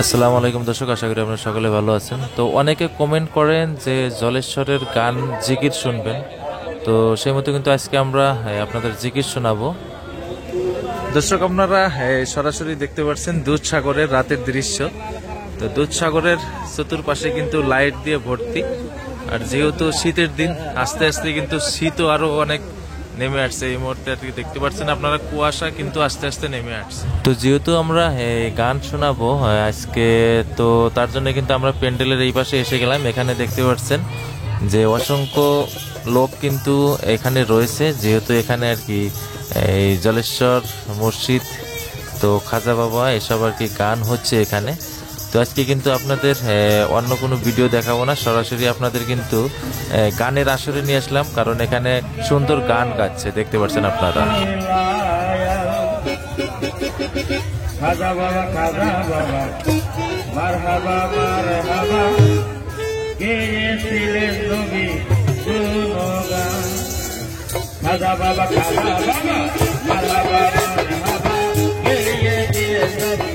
আসসালামু আলাইকুম দর্শক, আশা করি আপনারা সকলে ভালো আছেন। তো অনেকে কমেন্ট করেন যে জলেশ্বরের গান জিকির শুনবেন, তো সেই মতো কিন্তু আজকে আমরা আপনাদের জিকির শোনাবো। দর্শক, আপনারা সরাসরি দেখতে পাচ্ছেন দুধসাগরের রাতের দৃশ্য। তো দুধসাগরের চতুর্পাশে কিন্তু লাইট দিয়ে ভর্তি, আর যেহেতু শীতের দিন আস্তে আস্তে কিন্তু শীতও আরো অনেক নেমে আসছে। এই মুহূর্তে আর কি দেখতে পাচ্ছেন আপনারা, কুয়াশা কিন্তু আস্তে আস্তে নেমে আসছে। তো যেহেতু আমরা গান শোনাবো আজকে, তো তার জন্য কিন্তু আমরা প্যান্ডেলের এই পাশে এসে গেলাম। এখানে দেখতে পাচ্ছেন যে অসংখ্য লোক কিন্তু এখানে রয়েছে, যেহেতু এখানে আর কি এই জলেশ্বর মসজিদ, তো খাজা বাবা এসব আর কি গান হচ্ছে এখানে। তো আজকে কিন্তু আপনাদের অন্য কোনো ভিডিও দেখাবো না, সরাসরি আপনাদের কিন্তু গানের আসরে নিয়ে আসলাম, কারণ এখানে সুন্দর গান গাচ্ছে, দেখতে পাচ্ছেন আপনারা। খাজা বাবা খাজা বাবা মারহাবা মারহাবা, গেয়েছিলেন নবী গুণগান। খাজা বাবা খাজা বাবা মারহাবা মারহাবা, গেয়েছিলেন নবী।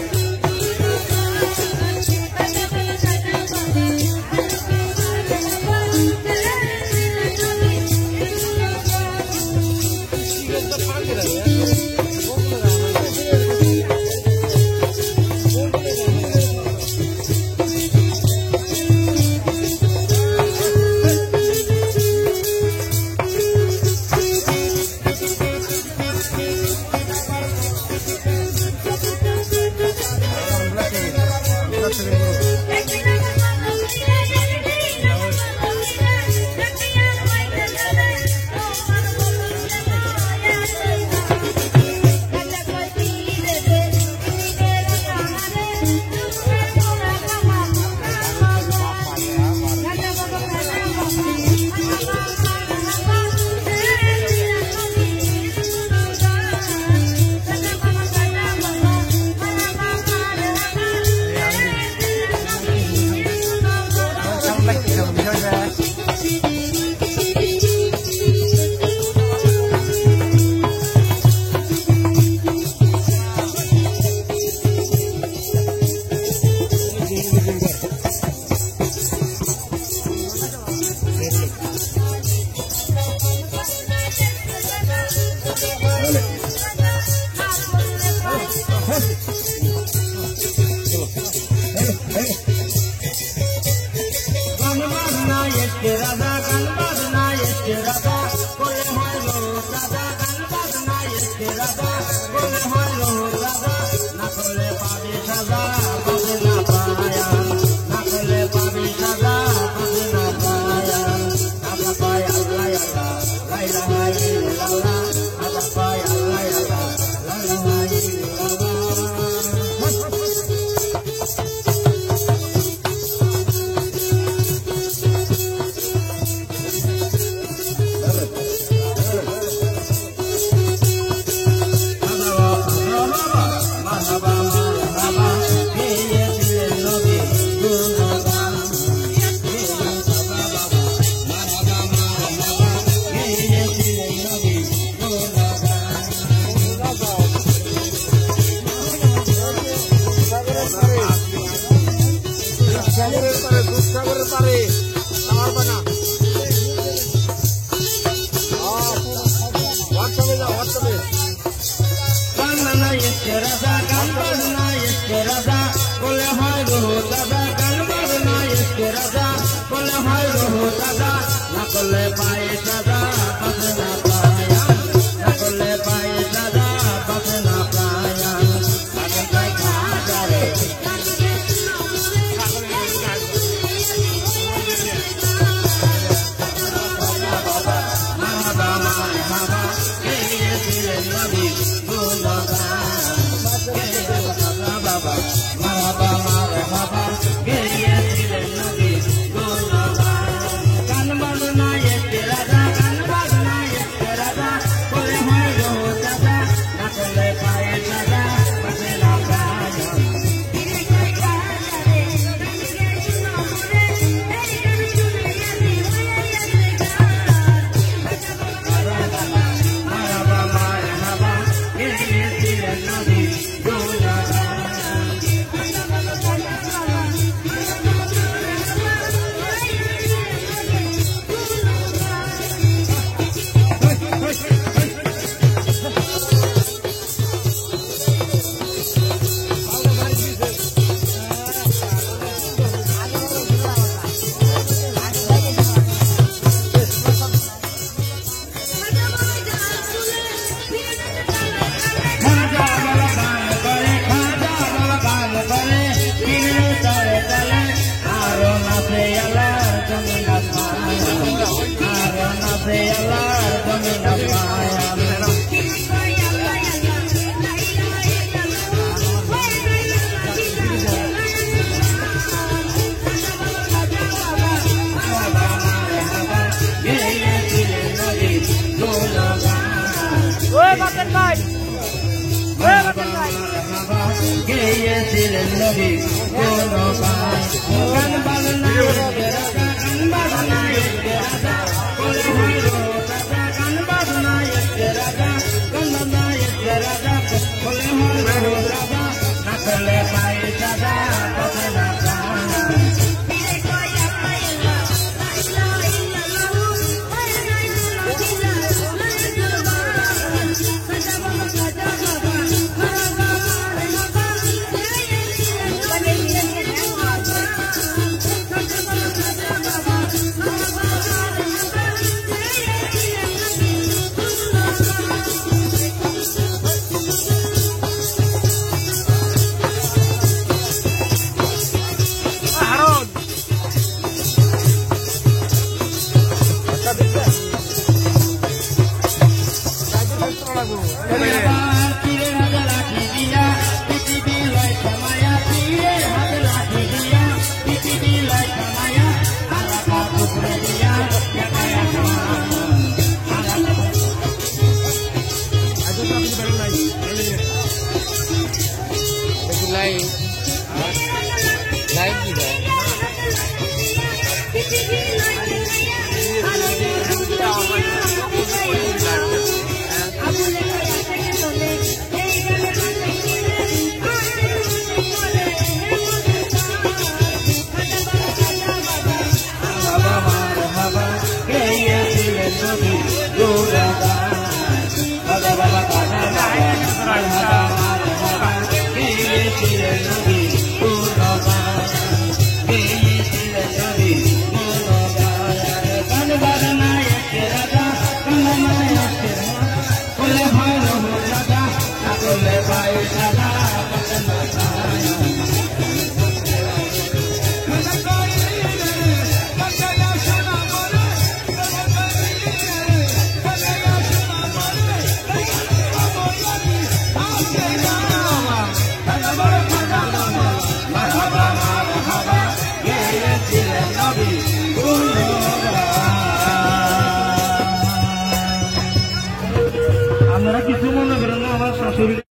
গেয়েছিলেন নবী কোন ভাই গান বাজনায় গান বাজনায় রাজা বলে হলো রাজা গান বাজনায় রাজা গান বাজনায় রাজা বলে হলো রাজা নাচলে পাই রাজা কথা রাজা Marhaba, marhaba, yeah, yeah,